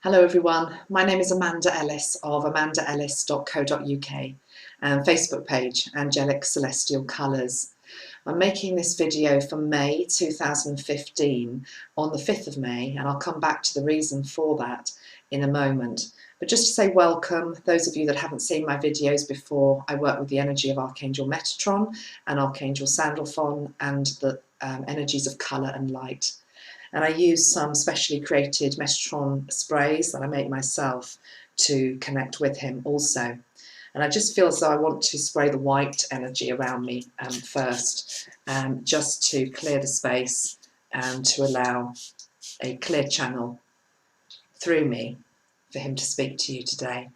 Hello everyone, my name is Amanda Ellis of amandaellis.co.uk and Facebook page Angelic Celestial Colours. I'm making this video for May 2015 on the 5th of May, and I'll come back to the reason for that in a moment. But just to say welcome, those of you that haven't seen my videos before, I work with the energy of Archangel Metatron and Archangel Sandalphon and the energies of colour and light. And I use some specially created Metatron sprays that I make myself to connect with him also. And I just feel as though I want to spray the white energy around me first, just to clear the space and to allow a clear channel through me for him to speak to you today.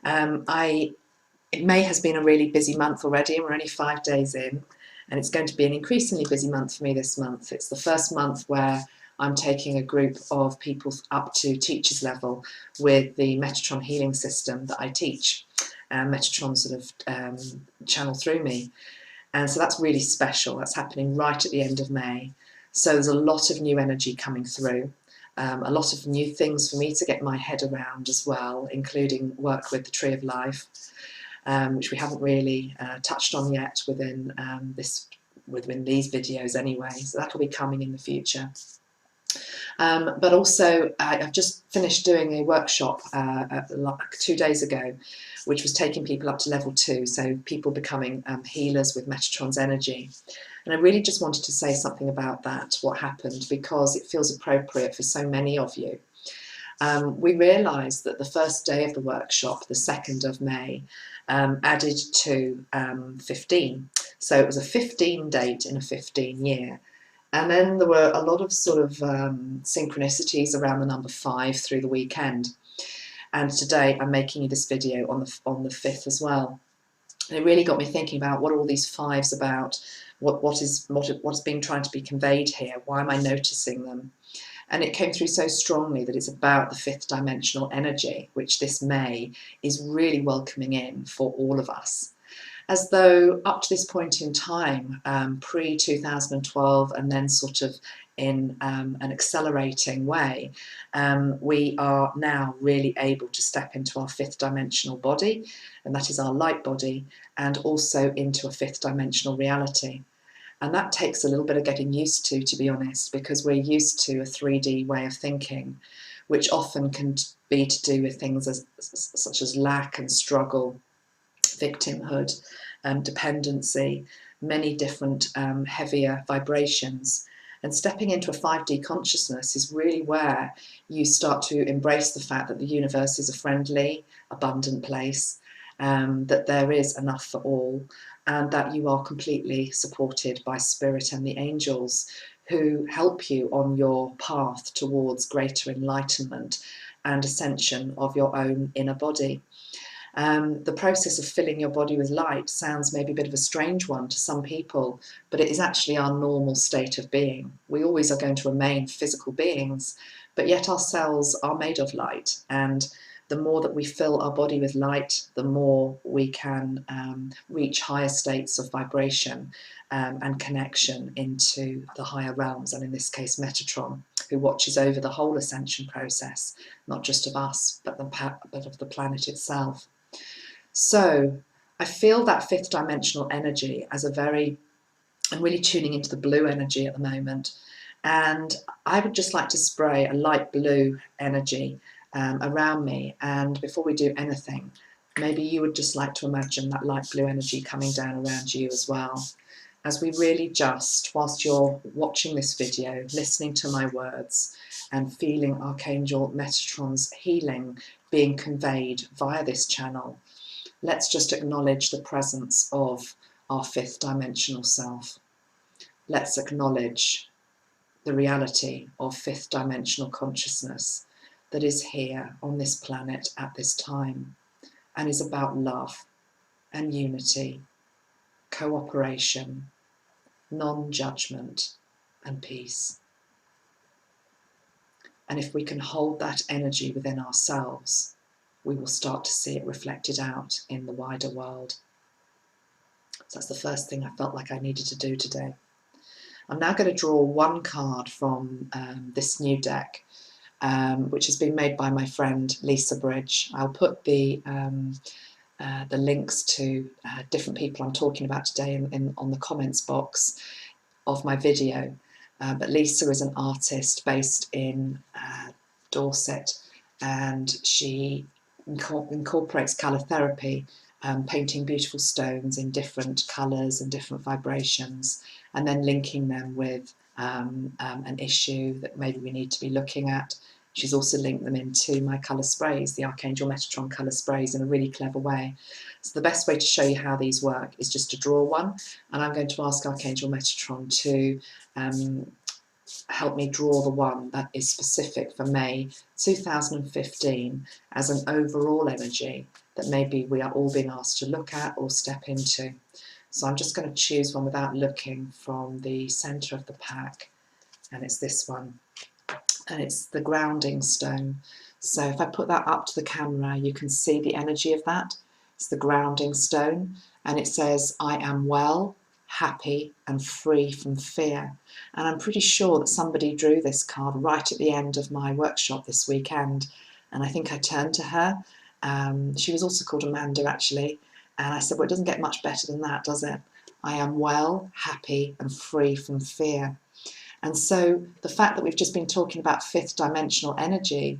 May has been a really busy month already, and we're only 5 days in. And it's going to be an increasingly busy month for me this month. It's the first month where I'm taking a group of people up to teacher's level with the Metatron healing system that I teach. Metatron sort of channel through me. And so that's really special. That's happening right at the end of May. So there's a lot of new energy coming through. A lot of new things for me to get my head around as well, including work with the Tree of Life. Which we haven't really touched on yet within these videos anyway, so that'll be coming in the future. But also I've just finished doing a workshop 2 days ago, which was taking people up to level 2, so people becoming healers with Metatron's energy. And I really just wanted to say something about that, what happened, because it feels appropriate for so many of you. We realised that the first day of the workshop, the 2nd of May, added to 15. So it was a 15 date in a 15 year. And then there were a lot of sort of synchronicities around the number 5 through the weekend. And today I'm making you this video on the 5th as well. And it really got me thinking about what are all these 5s about, what is being trying to be conveyed here, why am I noticing them? And it came through so strongly that it's about the 5th dimensional energy, which this May is really welcoming in for all of us. As though up to this point in time, pre-2012 and then sort of in an accelerating way, we are now really able to step into our 5th dimensional body, and that is our light body, and also into a 5th dimensional reality. And that takes a little bit of getting used to be honest, because we're used to a 3D way of thinking, which often can be to do with things such as lack and struggle, victimhood, dependency, many different heavier vibrations. And stepping into a 5D consciousness is really where you start to embrace the fact that the universe is a friendly, abundant place, that there is enough for all, and that you are completely supported by Spirit and the angels who help you on your path towards greater enlightenment and ascension of your own inner body. The process of filling your body with light sounds maybe a bit of a strange one to some people, but it is actually our normal state of being. We always are going to remain physical beings, but yet our cells are made of light, and the more that we fill our body with light, the more we can reach higher states of vibration and connection into the higher realms, and in this case Metatron, who watches over the whole ascension process, not just of us, but of the planet itself. So I feel that 5th dimensional energy as I'm really tuning into the blue energy at the moment, and I would just like to spray a light blue energy around me. And before we do anything, maybe you would just like to imagine that light blue energy coming down around you as well, as we really just, whilst you're watching this video, listening to my words and feeling Archangel Metatron's healing being conveyed via this channel, let's just acknowledge the presence of our 5th dimensional self. Let's acknowledge the reality of 5th dimensional consciousness that is here on this planet at this time, and is about love and unity, cooperation, non-judgment and peace. And if we can hold that energy within ourselves, we will start to see it reflected out in the wider world. So that's the first thing I felt like I needed to do today. I'm now going to draw one card from this new deck, which has been made by my friend Lisa Bridge. I'll put the links to different people I'm talking about today on the comments box of my video. But Lisa is an artist based in Dorset, and she incorporates colour therapy, painting beautiful stones in different colours and different vibrations, and then linking them with an issue that maybe we need to be looking at. She's also linked them into my colour sprays, the Archangel Metatron colour sprays, in a really clever way. So the best way to show you how these work is just to draw one, and I'm going to ask Archangel Metatron to help me draw the one that is specific for May 2015 as an overall energy that maybe we are all being asked to look at or step into. So I'm just going to choose one without looking from the centre of the pack, and it's this one, and it's the grounding stone. So if I put that up to the camera, you can see the energy of that. It's the grounding stone, and it says, I am well, happy and free from fear. And I'm pretty sure that somebody drew this card right at the end of my workshop this weekend, and I think I turned to her. She was also called Amanda, actually, and I said, well, it doesn't get much better than that, does it? I am well, happy and free from fear. And so the fact that we've just been talking about fifth dimensional energy,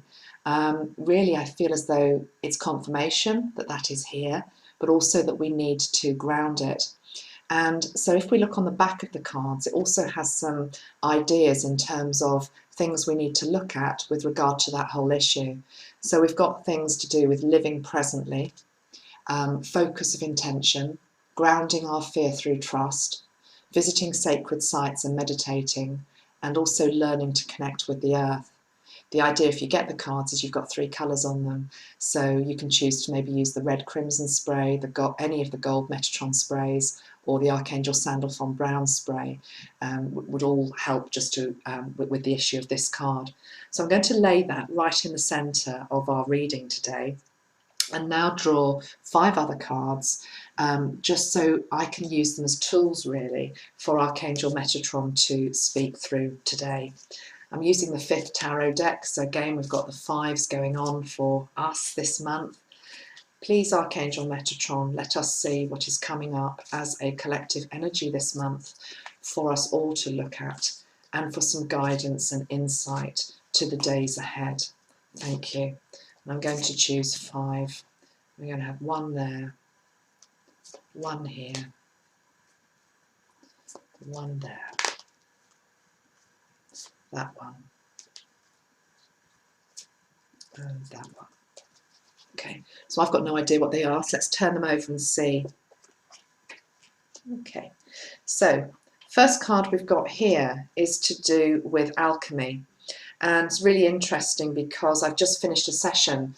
really I feel as though it's confirmation that that is here, but also that we need to ground it. And so if we look on the back of the cards, it also has some ideas in terms of things we need to look at with regard to that whole issue. So we've got things to do with living presently, focus of intention, grounding our fear through trust, visiting sacred sites and meditating, and also learning to connect with the earth. The idea, if you get the cards, is you've got 3 colours on them. So you can choose to maybe use the red crimson spray, any of the gold Metatron sprays, or the Archangel Sandalphon brown spray, would all help just to with the issue of this card. So I'm going to lay that right in the centre of our reading today, and now draw 5 other cards, just so I can use them as tools really for Archangel Metatron to speak through today. I'm using the 5th tarot deck, so again we've got the 5s going on for us this month. Please, Archangel Metatron, let us see what is coming up as a collective energy this month for us all to look at, and for some guidance and insight to the days ahead. Thank you. And I'm going to choose 5. We're going to have 1 there, 1 here, 1 there, that one, and that one. Okay, so I've got no idea what they are, so let's turn them over and see. Okay, so first card we've got here is to do with alchemy, and it's really interesting because I've just finished a session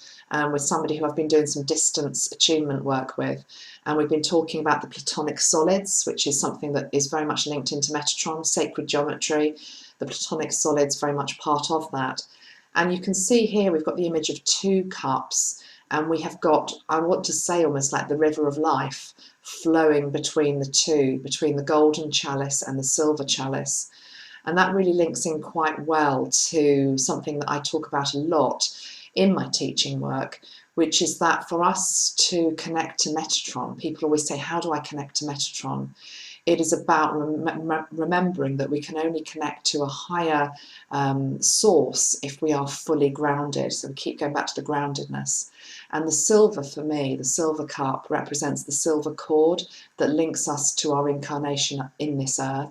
with somebody who I've been doing some distance attunement work with, and we've been talking about the Platonic solids, which is something that is very much linked into Metatron, sacred geometry. The Platonic solids very much part of that, and you can see here we've got the image of 2 cups. And we have got, I want to say, almost like the river of life flowing between the 2, between the golden chalice and the silver chalice. And that really links in quite well to something that I talk about a lot in my teaching work, which is that for us to connect to Metatron, people always say, how do I connect to Metatron? It is about remembering that we can only connect to a higher source if we are fully grounded. So we keep going back to the groundedness. And the silver, for me, the silver cup represents the silver cord that links us to our incarnation in this earth.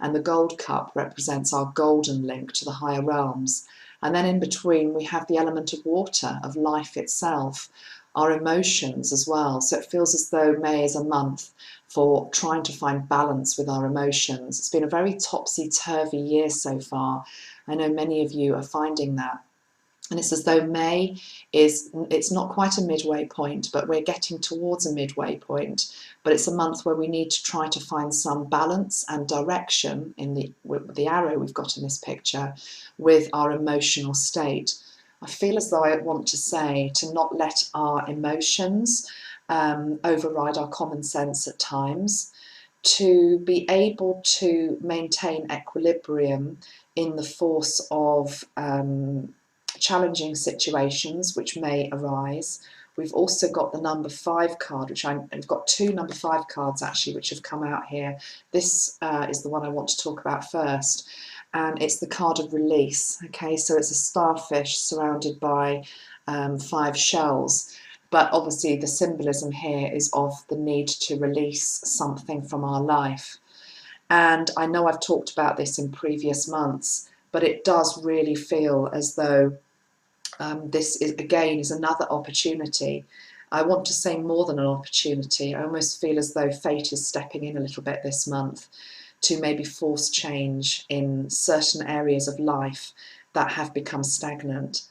And the gold cup represents our golden link to the higher realms. And then in between, we have the element of water, of life itself, our emotions as well. So it feels as though May is a month for trying to find balance with our emotions. It's been a very topsy-turvy year so far. I know many of you are finding that. And it's as though May it's not quite a midway point, but we're getting towards a midway point. But it's a month where we need to try to find some balance and direction in the arrow we've got in this picture with our emotional state. I feel as though I want to say to not let our emotions override our common sense at times, to be able to maintain equilibrium in the force of challenging situations which may arise. We've also got the number 5 card, which I've got 2 number 5 cards actually, which have come out here. This is the one I want to talk about first, and it's the card of release. Okay, so it's a starfish surrounded by 5 shells. But obviously the symbolism here is of the need to release something from our life. And I know I've talked about this in previous months, but it does really feel as though this is, again, is another opportunity. I want to say more than an opportunity. I almost feel as though fate is stepping in a little bit this month to maybe force change in certain areas of life that have become stagnant.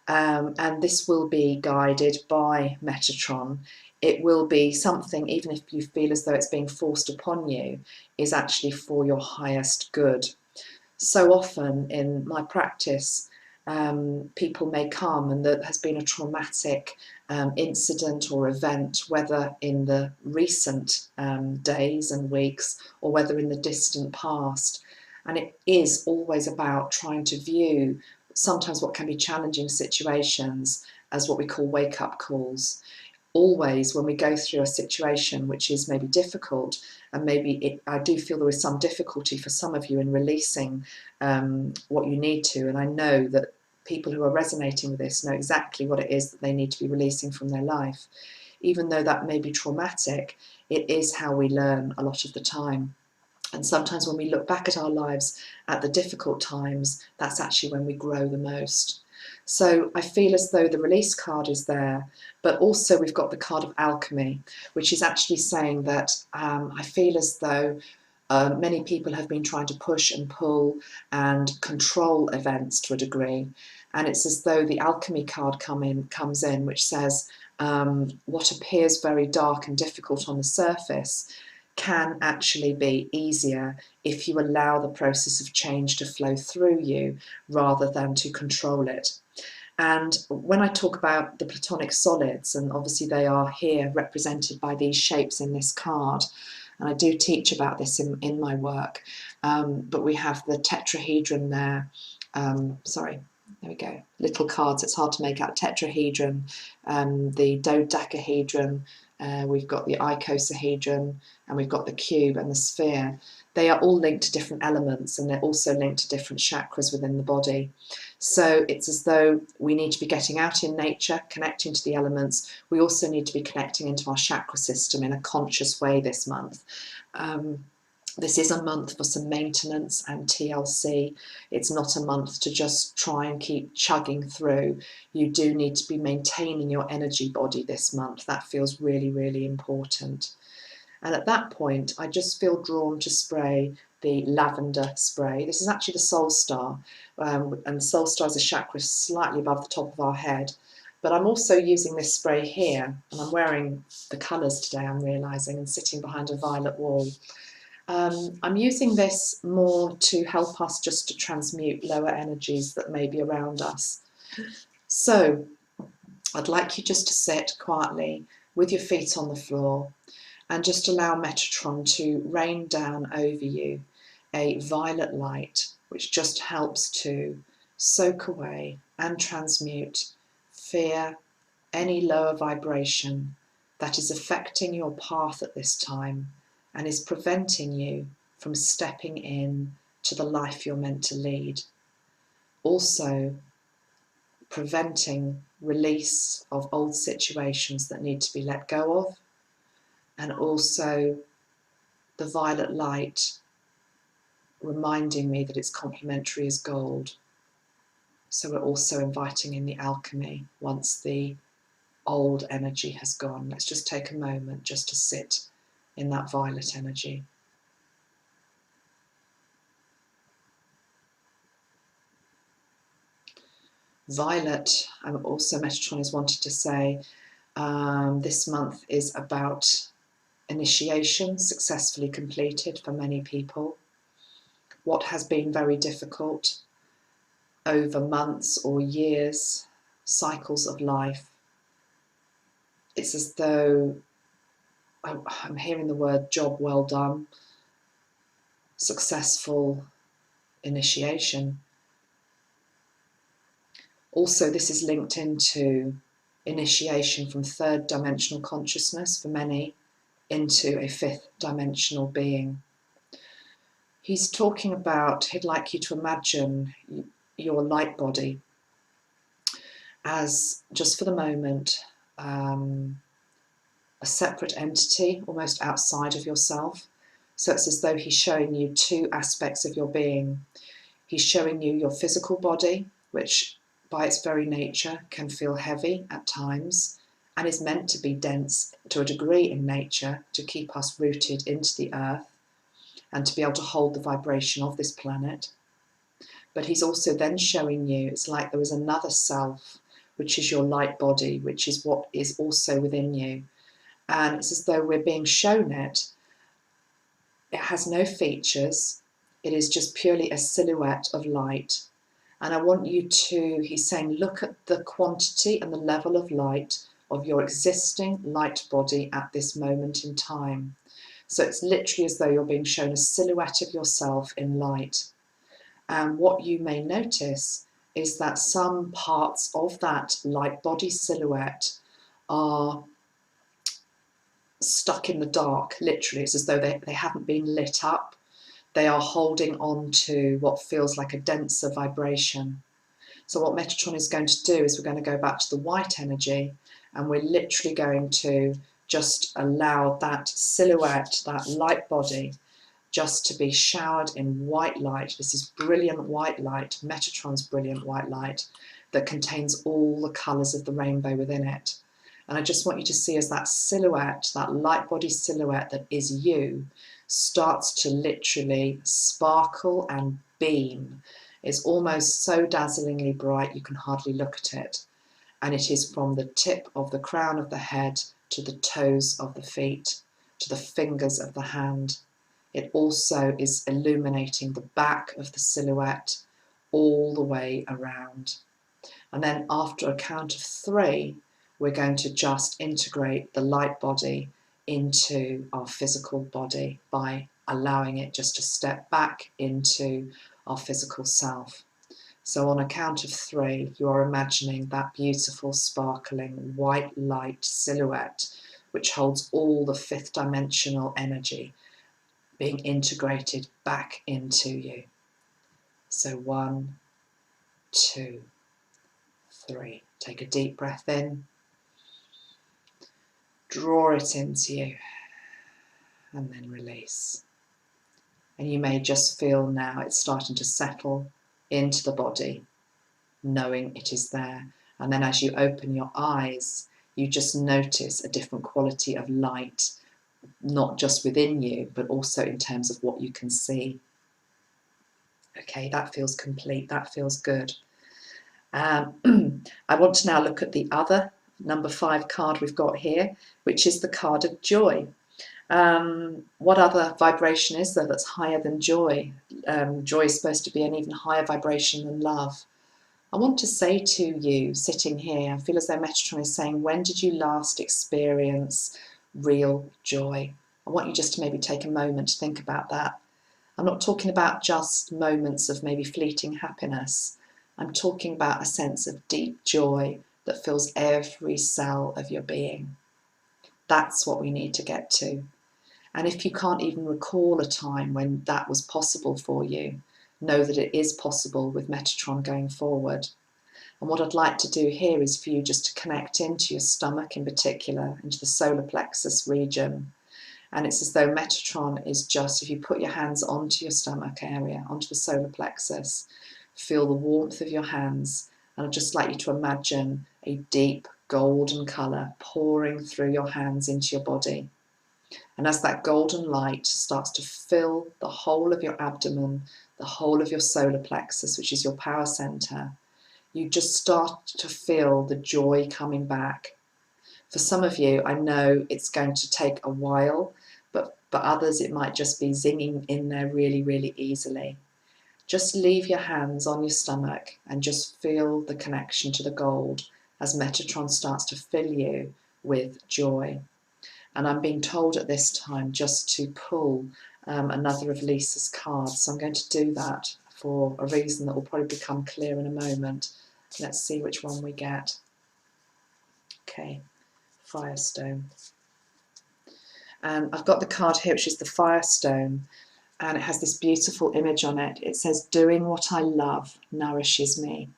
And this will be guided by Metatron. It will be something, even if you feel as though it's being forced upon you, is actually for your highest good. So often in my practice, people may come and there has been a traumatic incident or event, whether in the recent days and weeks or whether in the distant past. And it is always about trying to view sometimes what can be challenging situations as what we call wake-up calls. Always when we go through a situation which is maybe difficult, and maybe I do feel there is some difficulty for some of you in releasing what you need to, and I know that people who are resonating with this know exactly what it is that they need to be releasing from their life. Even though that may be traumatic, it is how we learn a lot of the time. And sometimes when we look back at our lives at the difficult times, that's actually when we grow the most. So I feel as though the release card is there, but also we've got the card of alchemy, which is actually saying that I feel as though many people have been trying to push and pull and control events to a degree. And it's as though the alchemy card comes in, which says what appears very dark and difficult on the surface can actually be easier if you allow the process of change to flow through you rather than to control it. And when I talk about the platonic solids, and obviously they are here represented by these shapes in this card, and I do teach about this in my work, but we have the tetrahedron there, sorry, there we go, little cards, it's hard to make out, tetrahedron, the dodecahedron, we've got the icosahedron, and we've got the cube and the sphere. They are all linked to different elements, and they're also linked to different chakras within the body. So it's as though we need to be getting out in nature, connecting to the elements. We also need to be connecting into our chakra system in a conscious way this month. This is a month for some maintenance and TLC. It's not a month to just try and keep chugging through. You do need to be maintaining your energy body this month. That feels really, really important. And at that point, I just feel drawn to spray the lavender spray. This is actually the soul star, and the soul star is a chakra slightly above the top of our head. But I'm also using this spray here, and I'm wearing the colours today, I'm realising, and sitting behind a violet wall. I'm using this more to help us just to transmute lower energies that may be around us. So I'd like you just to sit quietly with your feet on the floor and just allow Metatron to rain down over you a violet light, which just helps to soak away and transmute fear, any lower vibration that is affecting your path at this time and is preventing you from stepping in to the life you're meant to lead. Also, preventing release of old situations that need to be let go of, and also the violet light reminding me that it's complementary as gold. So we're also inviting in the alchemy once the old energy has gone. Let's just take a moment just to sit in that violet energy. Violet, also Metatron has wanted to say, this month is about initiation successfully completed for many people. What has been very difficult over months or years, cycles of life. It's as though I'm hearing the word job well done, successful initiation. Also, this is linked into initiation from third dimensional consciousness for many into a fifth dimensional being. He's talking about, he'd like you to imagine your light body as, just for the moment, a separate entity, almost outside of yourself. So it's as though he's showing you two aspects of your being. He's showing you your physical body, which by its very nature can feel heavy at times and is meant to be dense to a degree in nature to keep us rooted into the earth and to be able to hold the vibration of this planet. But he's also then showing you, it's like there is another self, which is your light body, which is what is also within you. And it's as though we're being shown it. It has no features. It is just purely a silhouette of light. And I want you to, he's saying, look at the quantity and the level of light of your existing light body at this moment in time. So it's literally as though you're being shown a silhouette of yourself in light. And what you may notice is that some parts of that light body silhouette are stuck in the dark, literally. It's as though they haven't been lit up. They are holding on to what feels like a denser vibration. So what Metatron is going to do is we're going to go back to the white energy, and we're literally going to just allow that silhouette, that light body, just to be showered in white light. This is brilliant white light, Metatron's brilliant white light, that contains all the colours of the rainbow within it. And I just want you to see as that silhouette, that light body silhouette that is you, starts to literally sparkle and beam. It's almost so dazzlingly bright you can hardly look at it. And it is from the tip of the crown of the head to the toes of the feet, to the fingers of the hand. It also is illuminating the back of the silhouette all the way around. And then after a count of 3, we're going to just integrate the light body into our physical body by allowing it just to step back into our physical self. So on a count of 3, you are imagining that beautiful, sparkling, white light silhouette, which holds all the fifth dimensional energy being integrated back into you. So 1, 2, 3. Take a deep breath in. Draw it into you and then release. And you may just feel now it's starting to settle into the body, knowing it is there. And then as you open your eyes, you just notice a different quality of light, not just within you, but also in terms of what you can see. Okay, that feels complete, that feels good. I want to now look at the other number 5 card we've got here, which is the card of joy. What other vibration is there that's higher than joy? Joy is supposed to be an even higher vibration than love. I want to say to you, sitting here, I feel as though Metatron is saying, when did you last experience real joy? I want you just to maybe take a moment to think about that. I'm not talking about just moments of maybe fleeting happiness. I'm talking about a sense of deep joy that fills every cell of your being. That's what we need to get to. And if you can't even recall a time when that was possible for you, know that it is possible with Metatron going forward. And what I'd like to do here is for you just to connect into your stomach in particular, into the solar plexus region. And it's as though Metatron is just, if you put your hands onto your stomach area, onto the solar plexus, feel the warmth of your hands. And I'd just like you to imagine a deep golden colour pouring through your hands into your body. And as that golden light starts to fill the whole of your abdomen, the whole of your solar plexus, which is your power centre, you just start to feel the joy coming back. For some of you, I know it's going to take a while, but for others it might just be zinging in there really, really easily. Just leave your hands on your stomach and just feel the connection to the gold as Metatron starts to fill you with joy. And I'm being told at this time just to pull another of Lisa's cards. So I'm going to do that for a reason that will probably become clear in a moment. Let's see which one we get. Okay, Firestone. And I've got the card here, which is the Firestone, and it has this beautiful image on it. It says, doing what I love nourishes me.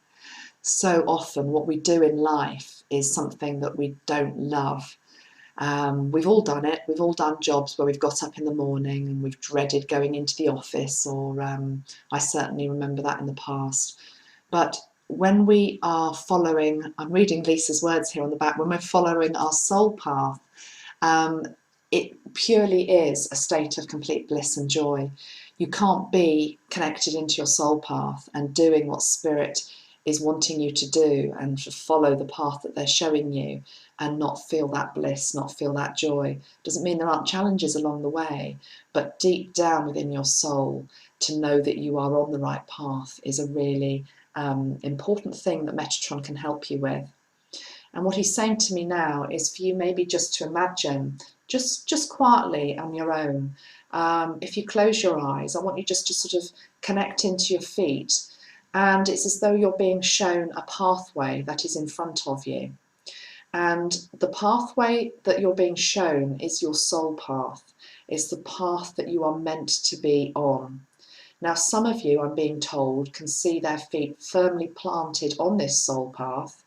So often what we do in life is something that we don't love. We've all done it. We've all done jobs where we've got up in the morning and we've dreaded going into the office, or I certainly remember that in the past. But when we are following, I'm reading Lisa's words here on the back, when we're following our soul path, it purely is a state of complete bliss and joy. You can't be connected into your soul path and doing what Spirit is wanting you to do and to follow the path that they're showing you and not feel that bliss, not feel that joy. Doesn't mean there aren't challenges along the way, but deep down within your soul, to know that you are on the right path is a really important thing that Metatron can help you with. And what he's saying to me now is for you maybe just to imagine, just quietly on your own, if you close your eyes, I want you just to sort of connect into your feet, and it's as though you're being shown a pathway that is in front of you. And the pathway that you're being shown is your soul path. It's the path that you are meant to be on. Now, some of you, I'm being told, can see their feet firmly planted on this soul path,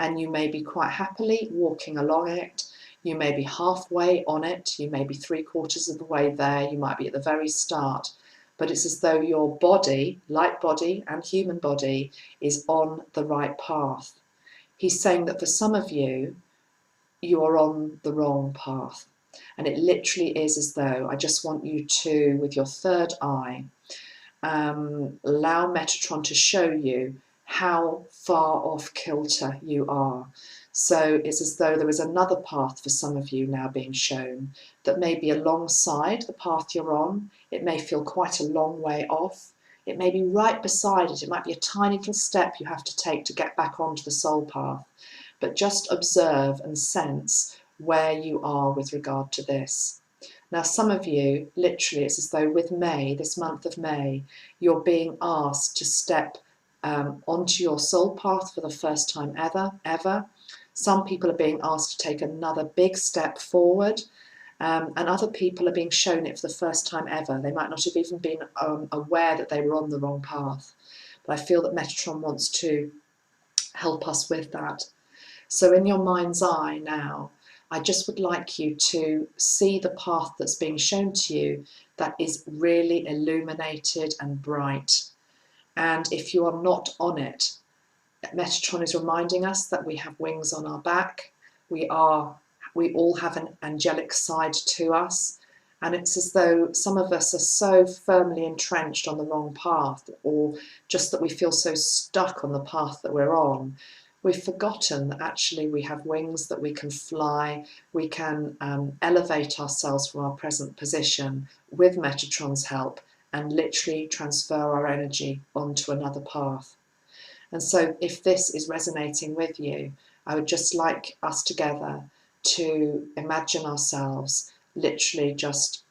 and you may be quite happily walking along it. You may be halfway on it. You may be 3/4 of the way there. You might be at the very start. But it's as though your body, light body and human body, is on the right path. He's saying that for some of you, you are on the wrong path. And it literally is as though I just want you to, with your third eye, allow Metatron to show you how far off kilter you are. So it's as though there is another path for some of you now being shown that may be alongside the path you're on. It may feel quite a long way off. It may be right beside it. It might be a tiny little step you have to take to get back onto the soul path. But just observe and sense where you are with regard to this. Now, some of you, literally, it's as though with May, this month of May, you're being asked to step onto your soul path for the first time ever. Some people are being asked to take another big step forward, and other people are being shown it for the first time ever. They might not have even been aware that they were on the wrong path. But I feel that Metatron wants to help us with that. So in your mind's eye now, I just would like you to see the path that's being shown to you that is really illuminated and bright. And if you are not on it, Metatron is reminding us that we have wings on our back. We all have an angelic side to us. And it's as though some of us are so firmly entrenched on the wrong path, or just that we feel so stuck on the path that we're on. We've forgotten that actually we have wings, that we can fly, we can elevate ourselves from our present position with Metatron's help and literally transfer our energy onto another path. And so if this is resonating with you, I would just like us together to imagine ourselves literally just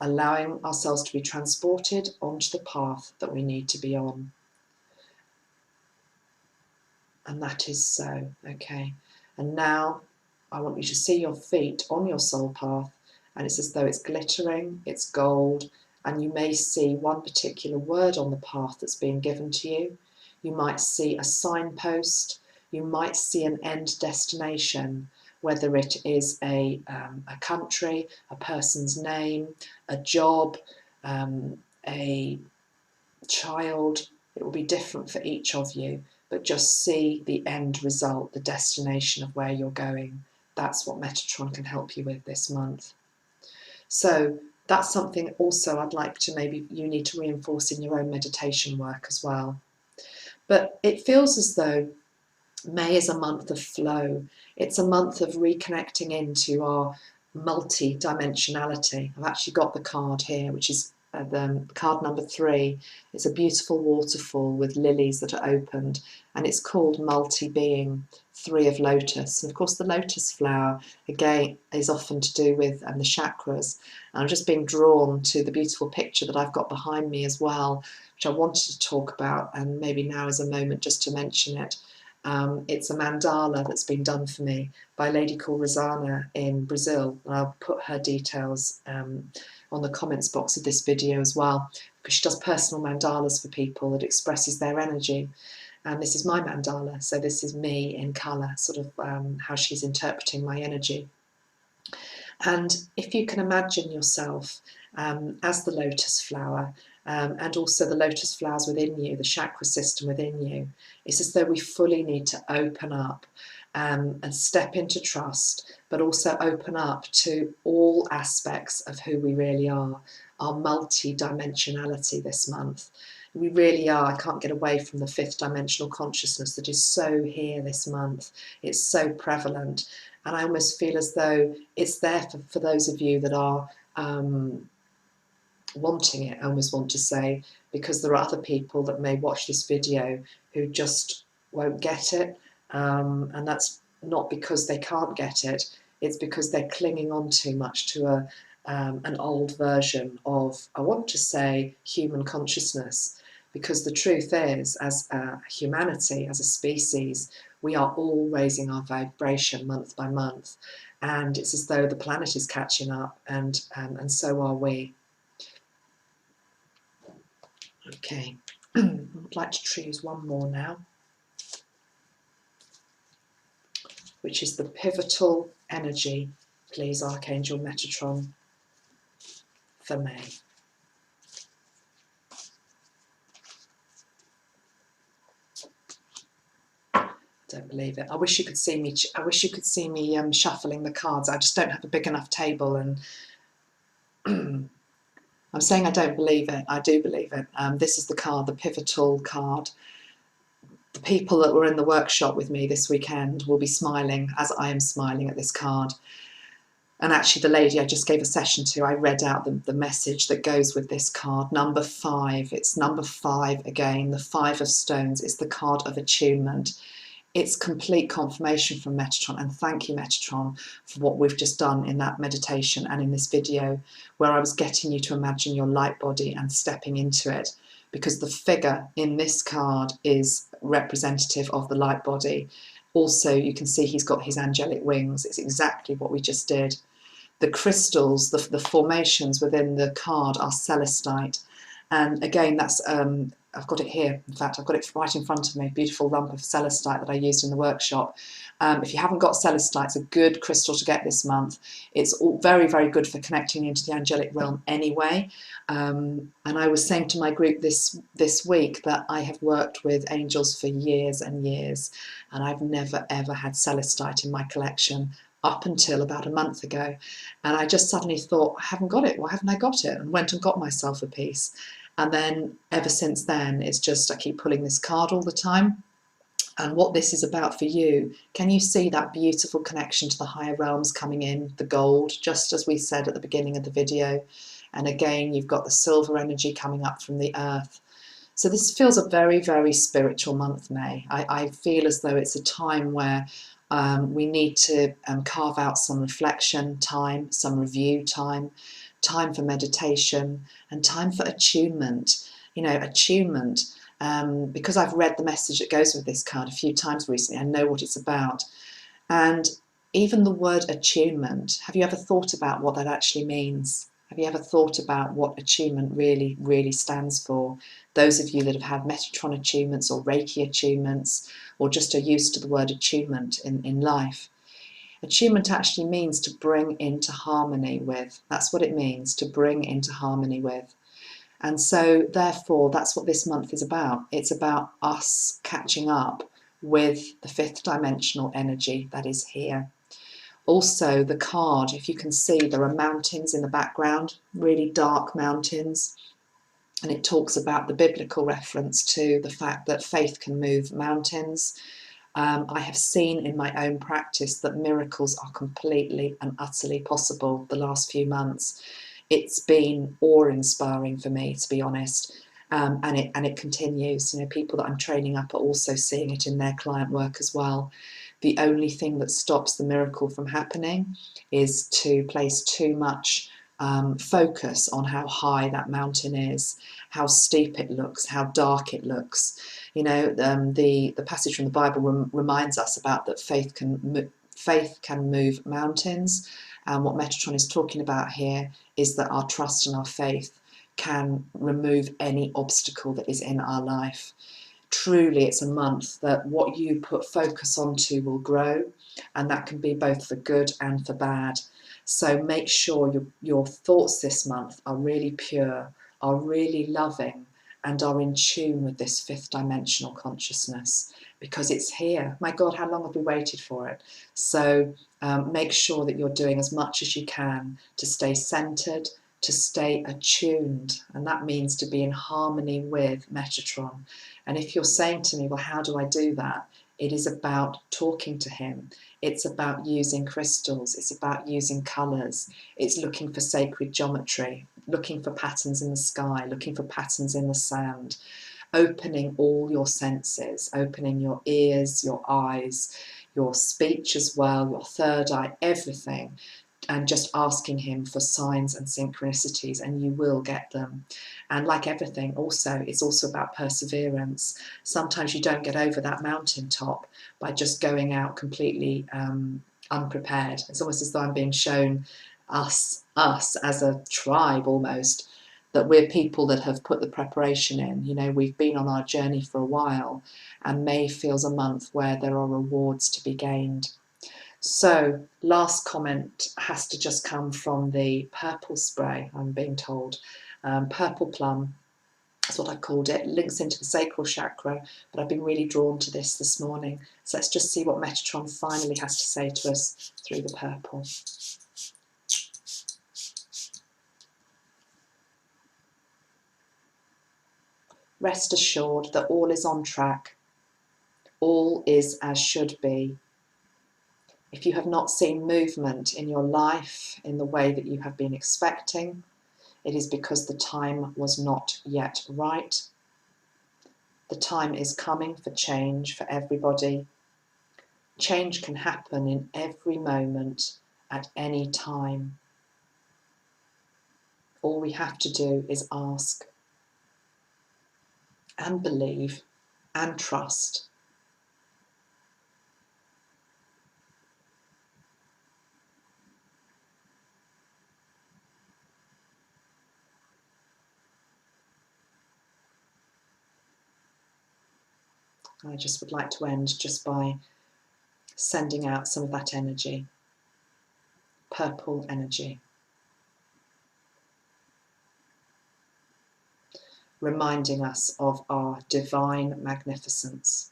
allowing ourselves to be transported onto the path that we need to be on. And that is so, okay. And now I want you to see your feet on your soul path, and it's as though it's glittering, it's gold, and you may see one particular word on the path that's being given to you. You might see a signpost, you might see an end destination, whether it is a country, a person's name, a job, a child. It will be different for each of you, but just see the end result, the destination of where you're going. That's what Metatron can help you with this month. So that's something also I'd like to maybe you need to reinforce in your own meditation work as well. But it feels as though May is a month of flow. It's a month of reconnecting into our multi-dimensionality. I've actually got the card here, which is the card number 3. It's a beautiful waterfall with lilies that are opened, and it's called Multi-Being, 3 of Lotus. And of course the lotus flower, again, is often to do with the chakras. And I'm just being drawn to the beautiful picture that I've got behind me as well, which I wanted to talk about, and maybe now is a moment just to mention it. It's a mandala that's been done for me by a lady called Rosana in Brazil. And I'll put her details on the comments box of this video as well, because she does personal mandalas for people that expresses their energy. And this is my mandala, so this is me in colour, sort of how she's interpreting my energy. And if you can imagine yourself as the lotus flower, and also the lotus flowers within you, the chakra system within you, it's as though we fully need to open up and step into trust, but also open up to all aspects of who we really are, our multi-dimensionality this month. We really are. I can't get away from the 5th dimensional consciousness that is so here this month. It's so prevalent. And I almost feel as though it's there for those of you that are wanting it, I almost want to say, because there are other people that may watch this video who just won't get it. And that's not because they can't get it. It's because they're clinging on too much to an old version of, I want to say, human consciousness. Because the truth is, as humanity, as a species, we are all raising our vibration month by month, and it's as though the planet is catching up, and so are we. Okay, I'd like to choose one more now, which is the pivotal energy, please, Archangel Metatron, for May. Don't believe it. I wish you could see me. I wish you could see me shuffling the cards. I just don't have a big enough table, and I'm saying I don't believe it. I do believe it. This is the card, the pivotal card. The people that were in the workshop with me this weekend will be smiling as I am smiling at this card. And actually, the lady I just gave a session to, I read out the message that goes with this card. Number 5. It's number 5 again. The 5 of Stones. It's the card of attunement. It's complete confirmation from Metatron, and thank you, Metatron, for what we've just done in that meditation and in this video, where I was getting you to imagine your light body and stepping into it, because the figure in this card is representative of the light body. Also, you can see he's got his angelic wings. It's exactly what we just did. The crystals, the formations within the card are celestite. And again, that's I've got it here. In fact, I've got it right in front of me. Beautiful lump of celestite that I used in the workshop. If you haven't got celestite, it's a good crystal to get this month. It's all very, very good for connecting into the angelic realm anyway. And I was saying to my group this week that I have worked with angels for years and years, and I've never ever had celestite in my collection up until about a month ago. And I just suddenly thought, I haven't got it. Why haven't I got it? And went and got myself a piece. And then ever since then, it's just, I keep pulling this card all the time. And what this is about for you, can you see that beautiful connection to the higher realms coming in, the gold, just as we said at the beginning of the video. And again, you've got the silver energy coming up from the earth. So this feels a very, very spiritual month, May. I feel as though it's a time where we need to carve out some reflection time, some review time for meditation, and time for attunement. You know, attunement, because I've read the message that goes with this card a few times recently, I know what it's about. And even the word attunement, have you ever thought about what that actually means? Have you ever thought about what attunement really, really stands for? Those of you that have had Metatron attunements or Reiki attunements, or just are used to the word attunement in life. Attunement actually means to bring into harmony with. That's what it means, to bring into harmony with. And so, therefore, that's what this month is about. It's about us catching up with the 5th dimensional energy that is here. Also, the card, if you can see, there are mountains in the background, really dark mountains. And it talks about the biblical reference to the fact that faith can move mountains. I have seen in my own practice that miracles are completely and utterly possible the last few months. it's been awe-inspiring for me, to be honest. And it continues. You know, people that I'm training up are also seeing it in their client work as well. The only thing that stops the miracle from happening is to place too much focus on how high that mountain is, how steep it looks, how dark it looks. You know, the passage from the Bible reminds us about that faith can move mountains. And what Metatron is talking about here is that our trust and our faith can remove any obstacle that is in our life. Truly, it's a month that what you put focus onto will grow, and that can be both for good and for bad. So make sure your thoughts this month are really pure, are really loving, and are in tune with this fifth dimensional consciousness, because it's here. My God, how long have we waited for it? So make sure that you're doing as much as you can to stay centered, to stay attuned, and that means to be in harmony with Metatron. And if you're saying to me, well, how do I do that? It is about talking to him. It's about using crystals. It's about using colours. It's looking for sacred geometry, looking for patterns in the sky, looking for patterns in the sand, opening all your senses, opening your ears, your eyes, your speech as well, your third eye, everything, and just asking him for signs and synchronicities, and you will get them. And like everything, also, it's also about perseverance. Sometimes you don't get over that mountaintop by just going out completely unprepared. It's almost as though I'm being shown us as a tribe almost, that we're people that have put the preparation in. You know, we've been on our journey for a while, and May feels a month where there are rewards to be gained. So, last comment has to just come from the purple spray, I'm being told. Purple plum, that's what I called it. Links into the sacral chakra, but I've been really drawn to this morning. So let's just see what Metatron finally has to say to us through the purple. Rest assured that all is on track. All is as should be. If you have not seen movement in your life in the way that you have been expecting, it is because the time was not yet right. The time is coming for change for everybody. Change can happen in every moment, at any time. All we have to do is ask and believe and trust. I just would like to end just by sending out some of that energy, purple energy, reminding us of our divine magnificence,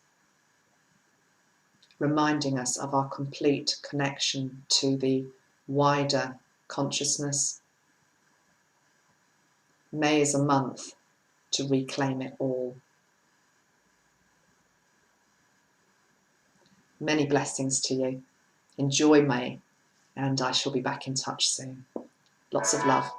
reminding us of our complete connection to the wider consciousness. May is a month to reclaim it all. Many blessings to you. Enjoy May, and I shall be back in touch soon. Lots of love.